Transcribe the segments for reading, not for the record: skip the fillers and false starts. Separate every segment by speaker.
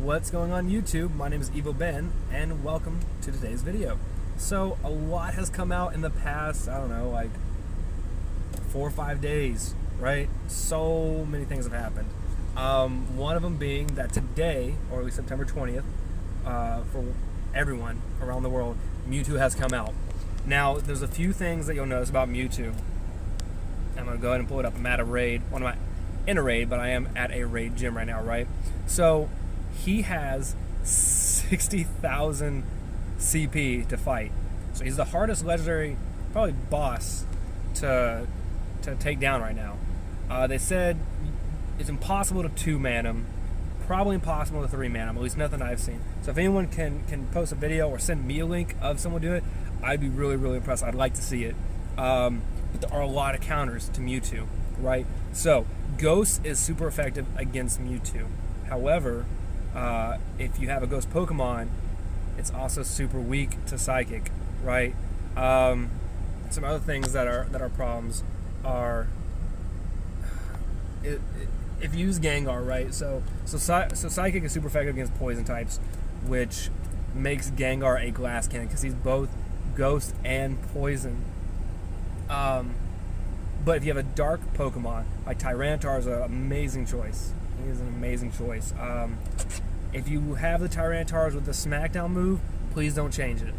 Speaker 1: What's going on YouTube? My name is Evo Ben and welcome to today's video. So a lot has come out in the past, I don't know, like 4 or 5 days, right? So many things have happened. One of them being that today, or at least September 20th, for everyone around the world, Mewtwo has come out. Now, there's a few things that you'll notice about Mewtwo. I'm going to go ahead and pull it up. I'm at a raid. Well, I'm not in a raid, but I am at a raid gym right now, right? So, he has 60,000 CP to fight. So, he's the hardest legendary, probably boss to take down right now. They said it's impossible to 2-man him. Probably impossible to 3-man him, at least nothing I've seen. So, if anyone can post a video or send me a link of someone doing it, I'd be really, really impressed. I'd like to see it. But there are a lot of counters to Mewtwo, right? So, Ghost is super effective against Mewtwo. However, if you have a Ghost Pokemon, it's also super weak to Psychic, right? Some other things that are problems are if you use Gengar, right? So Psychic is super effective against Poison types, which makes Gengar a glass cannon because he's both Ghost and Poison. But if you have a dark Pokemon, like Tyranitar is an amazing choice. He is an amazing choice. If you have the Tyranitars with the Smackdown move, please don't change it.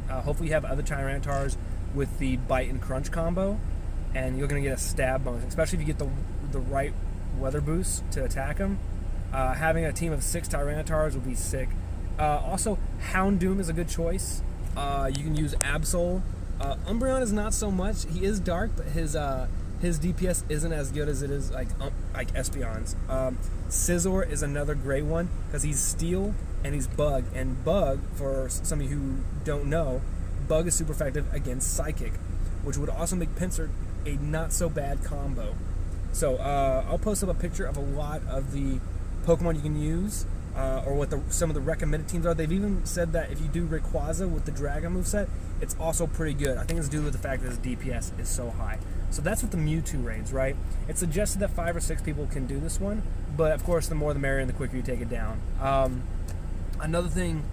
Speaker 1: Hopefully you have other Tyranitars with the Bite and Crunch combo, and you're going to get a stab bonus, especially if you get the right weather boost to attack them. Having a team of 6 Tyranitars would be sick. Also, Houndoom is a good choice. You can use Absol. Umbreon is not so much. He is dark, but his DPS isn't as good as it is like Espeon's. Scizor is another great one because he's Steel and he's Bug. And Bug, for some of you who don't know, Bug is super effective against Psychic, which would also make Pinsir a not so bad combo. So I'll post up a picture of a lot of the Pokemon you can use. Or what some of the recommended teams are. They've even said that if you do Rayquaza with the Dragon moveset, it's also pretty good. I think it's due to the fact that his DPS is so high. So that's with the Mewtwo raids, right? It's suggested that 5 or 6 people can do this one, but of course the more the merrier and the quicker you take it down. Another thing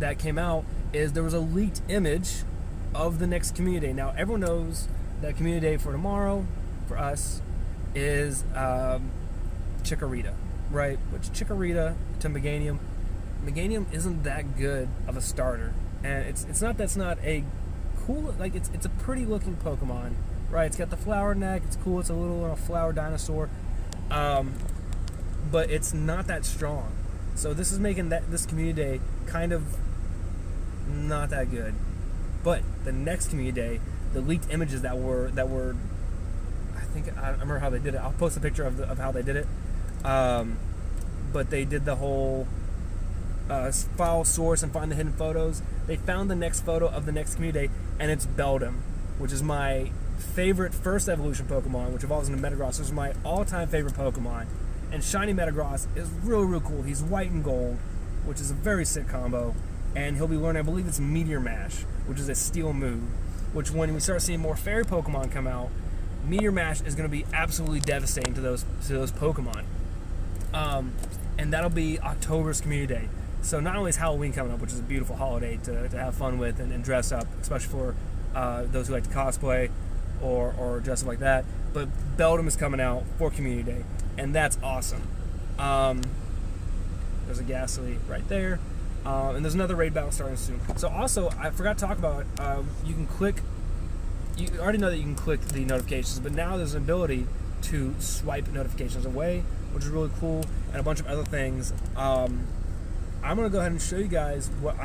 Speaker 1: that came out is there was a leaked image of the next community day. Now everyone knows that community day for tomorrow, for us, is Chikorita. Right, which Chikorita to Meganium isn't that good of a starter, and it's not that's not a cool, like it's a pretty looking Pokemon, right? It's got the flower neck, it's cool, it's a little flower dinosaur, but it's not that strong. So this is making this community day kind of not that good. But the next community day, the leaked images that were I remember how they did it. I'll post a picture of how they did it. But they did the whole file source and find the hidden photos. They found the next photo of the next community day, and it's Beldum, which is my favorite first evolution Pokemon, which evolves into Metagross. This is my all-time favorite Pokemon. And Shiny Metagross is really, really cool. He's white and gold, which is a very sick combo. And he'll be learning, I believe it's Meteor Mash, which is a steel move, which when we start seeing more fairy Pokemon come out, Meteor Mash is going to be absolutely devastating to those Pokemon. And that'll be October's community day. So not only is Halloween coming up, which is a beautiful holiday to have fun with and dress up, especially for those who like to cosplay or dress up like that, but Beldum is coming out for community day, and that's awesome. There's a Ghastly right there, and there's another raid battle starting soon. So also, I forgot to talk about, you can click, you already know that you can click the notifications, but now there's an ability to swipe notifications away, which is really cool, and a bunch of other things. I'm gonna go ahead and show you guys what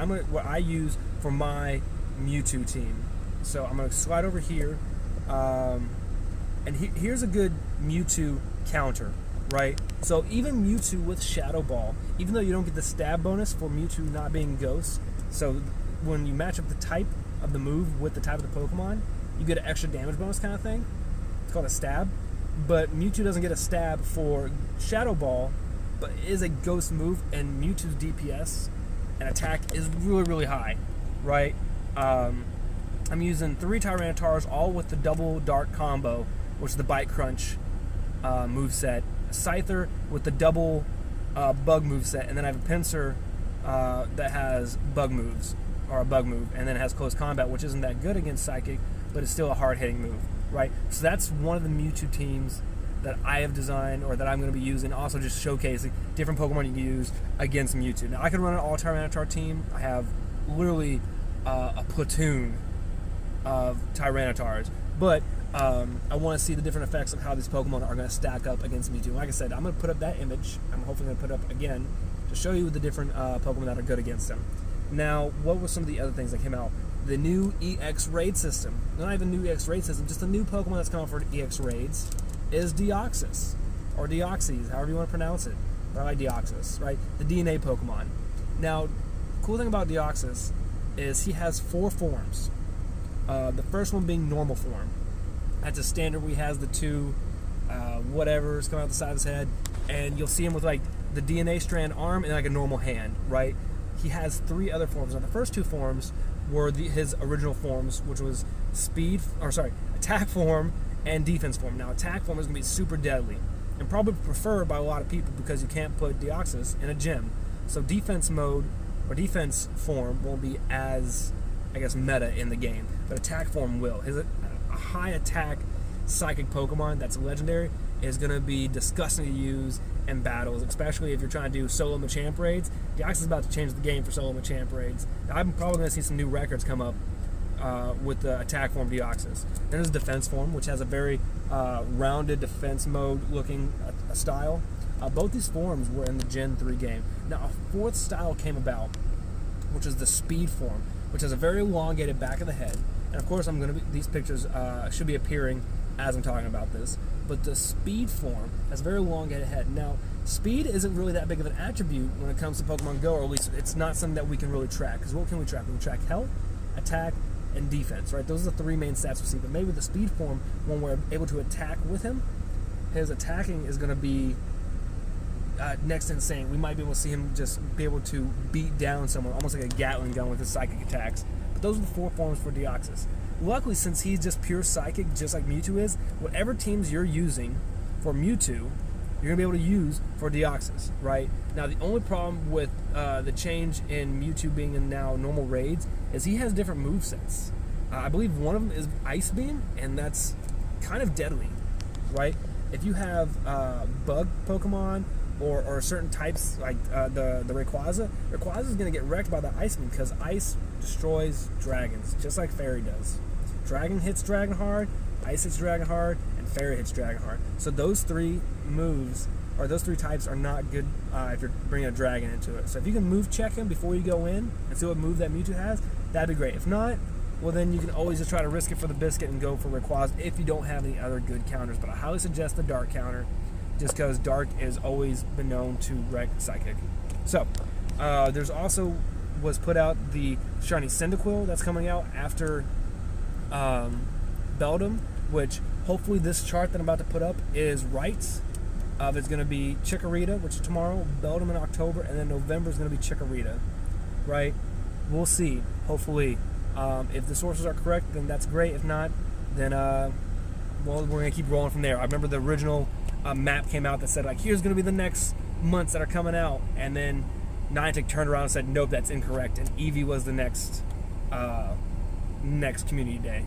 Speaker 1: I use for my Mewtwo team. So I'm gonna slide over here, and here's a good Mewtwo counter, right? So even Mewtwo with Shadow Ball, even though you don't get the stab bonus for Mewtwo not being Ghost, so when you match up the type of the move with the type of the Pokemon, you get an extra damage bonus kind of thing. It's called a stab. But Mewtwo doesn't get a stab for Shadow Ball, but it is a Ghost move, and Mewtwo's DPS and attack is really, really high, right? I'm using 3 Tyranitars, all with the double dark combo, which is the Bite Crunch moveset. Scyther with the double bug move set, and then I have a pincer that has bug moves, or a bug move, and then it has close combat, which isn't that good against Psychic, but it's still a hard-hitting move, right? So that's one of the Mewtwo teams that I have designed, or that I'm going to be using, also just showcasing different Pokemon you can use against Mewtwo. Now, I could run an all-Tyranitar team. I have literally a platoon of Tyranitars, but I want to see the different effects of how these Pokemon are going to stack up against Mewtwo. Like I said, I'm going to put up that image. I'm hopefully going to put up again to show you the different Pokemon that are good against them. Now, what were some of the other things that came out? The new EX raid system. Not even new EX raid system, just a new Pokemon that's coming for EX raids is Deoxys, or Deoxys, however you want to pronounce it. But I like Deoxys, right? The DNA Pokemon. Now, the cool thing about Deoxys is he has 4 forms. The first one being normal form. That's a standard where he has the 2 whatever's coming out the side of his head, and you'll see him with like the DNA strand arm and like a normal hand, right? He has 3 other forms. Now, the first 2 forms were his original forms, which was attack form and defense form. Now, attack form is going to be super deadly and probably preferred by a lot of people because you can't put Deoxys in a gym. So defense mode or defense form won't be as, I guess, meta in the game, but attack form will. A high attack psychic Pokemon that's legendary is going to be disgusting to use in battles, especially if you're trying to do solo Machamp raids. Deoxys is about to change the game for solo Machamp raids. I'm probably going to see some new records come up with the attack form Deoxys. Then there's defense form, which has a very rounded defense mode looking style. Both these forms were in the Gen 3 game. Now, a 4th style came about, which is the speed form, which has a very elongated back of the head. And of course, these pictures should be appearing as I'm talking about this. But the speed form has a very elongated head. Now, speed isn't really that big of an attribute when it comes to Pokemon Go, or at least it's not something that we can really track. Because what can we track? We can track health, attack, and defense, right? Those are the 3 main stats we see. But maybe with the speed form, when we're able to attack with him, his attacking is going to be next to insane. We might be able to see him just be able to beat down someone, almost like a Gatling gun with his psychic attacks. But those are the 4 forms for Deoxys. Luckily, since he's just pure psychic, just like Mewtwo is, whatever teams you're using for Mewtwo, you're going to be able to use for Deoxys, right? Now, the only problem with the change in Mewtwo being in now normal raids is he has different movesets. I believe one of them is Ice Beam, and that's kind of deadly, right? If you have bug Pokemon or certain types like the Rayquaza is going to get wrecked by the Ice Beam because Ice destroys dragons, just like Fairy does. Dragon hits Dragon hard, Ice hits Dragon hard, and Fairy hits Dragon hard. So those 3 moves, or those 3 types, are not good if you're bringing a Dragon into it. So if you can move check him before you go in and see what move that Mewtwo has, that'd be great. If not, well then you can always just try to risk it for the biscuit and go for Rayquaza if you don't have any other good counters. But I highly suggest the Dark counter, just because Dark has always been known to wreck Psychic. So, there's also was put out the Shiny Cyndaquil that's coming out after Beldum, which hopefully this chart that I'm about to put up is right. It's going to be Chikorita, which is tomorrow, Beldum in October, and then November is going to be Chikorita, right? We'll see, hopefully. If the sources are correct, then that's great. If not, then, well, we're going to keep rolling from there. I remember the original map came out that said, like, here's going to be the next months that are coming out, and then Niantic turned around and said, nope, that's incorrect, and Eevee was the next community day.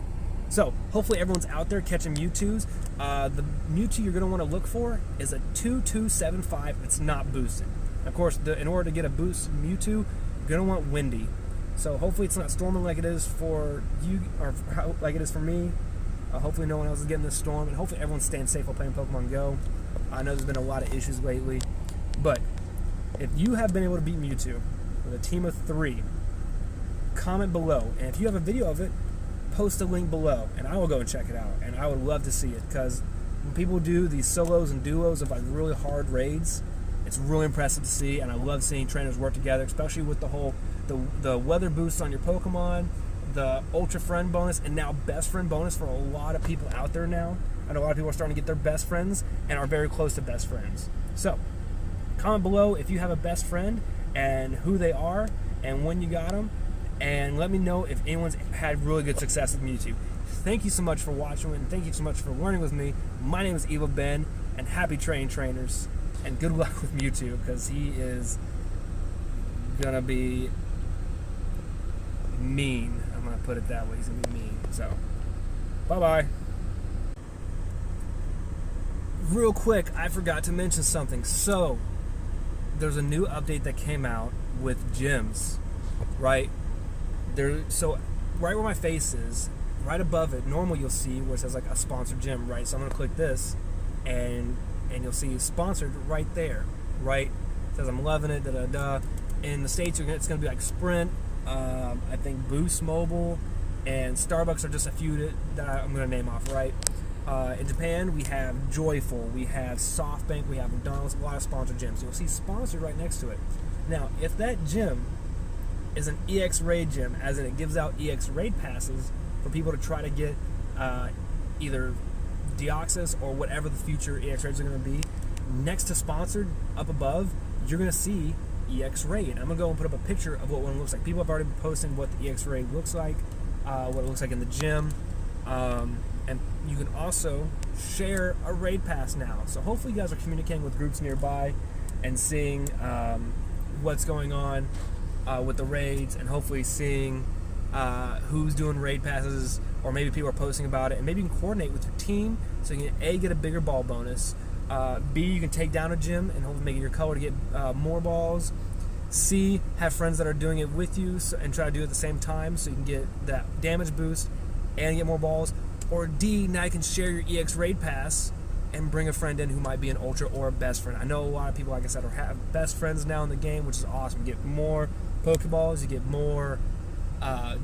Speaker 1: So hopefully everyone's out there catching Mewtwo's. The Mewtwo you're going to want to look for is a 2275. It's not boosted. Of course, in order to get a boosted Mewtwo, you're going to want Windy. So hopefully it's not storming like it is for you, or like it is for me. Hopefully no one else is getting this storm, and hopefully everyone's staying safe while playing Pokemon Go. I know there's been a lot of issues lately, but if you have been able to beat Mewtwo with a team of 3, comment below, and if you have a video of it, post a link below, and I will go and check it out, and I would love to see it, because when people do these solos and duos of like really hard raids, it's really impressive to see, and I love seeing trainers work together, especially with the whole the weather boosts on your Pokemon, the Ultra Friend bonus, and now Best Friend bonus for a lot of people out there now. I know a lot of people are starting to get their best friends and are very close to best friends. So, comment below if you have a best friend and who they are and when you got them, and let me know if anyone's had really good success with Mewtwo. Thank you so much for watching, and thank you so much for learning with me. My name is Evil Ben, and happy training, trainers. and good luck with Mewtwo, because he is gonna be mean. I'm gonna put it that way. He's gonna be mean. So, bye-bye. Real quick, I forgot to mention something. So, there's a new update that came out with gyms, right? So, right where my face is, right above it, normally you'll see where it says like a sponsored gym, right? So I'm gonna click this, and you'll see sponsored right there, right? It says I'm loving it, da-da-da. In the States, it's gonna be like Sprint, I think Boost Mobile, and Starbucks are just a few that I'm gonna name off, right? In Japan, we have Joyful, we have SoftBank, we have McDonald's, a lot of sponsored gyms. So you'll see sponsored right next to it. Now, if that gym is an EX Raid gym, as in it gives out EX Raid passes for people to try to get either Deoxys or whatever the future EX Raids are going to be, next to sponsored, up above, you're going to see EX Raid. I'm going to go and put up a picture of what one looks like. People have already been posting what the EX Raid looks like, what it looks like in the gym, and you can also share a raid pass now. So hopefully you guys are communicating with groups nearby and seeing what's going on with the raids, and hopefully seeing who's doing raid passes, or maybe people are posting about it, and maybe you can coordinate with your team so you can A, get a bigger ball bonus, B, you can take down a gym and hopefully make it your color to get more balls, C, have friends that are doing it with you and try to do it at the same time so you can get that damage boost and get more balls, or D, now you can share your EX Raid Pass and bring a friend in who might be an Ultra or a best friend. I know a lot of people, like I said, have best friends now in the game, which is awesome. You get more Pokeballs, you get more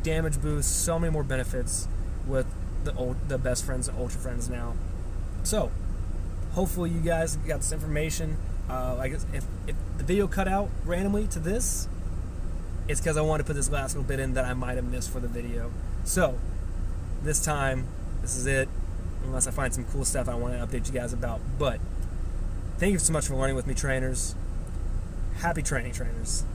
Speaker 1: damage boosts, so many more benefits with the best friends and Ultra friends now. So, hopefully you guys got this information. Like if the video cut out randomly to this, it's because I wanted to put this last little bit in that I might have missed for the video. So, this time, this is it. Unless I find some cool stuff I want to update you guys about. But, thank you so much for learning with me, trainers. Happy training, trainers.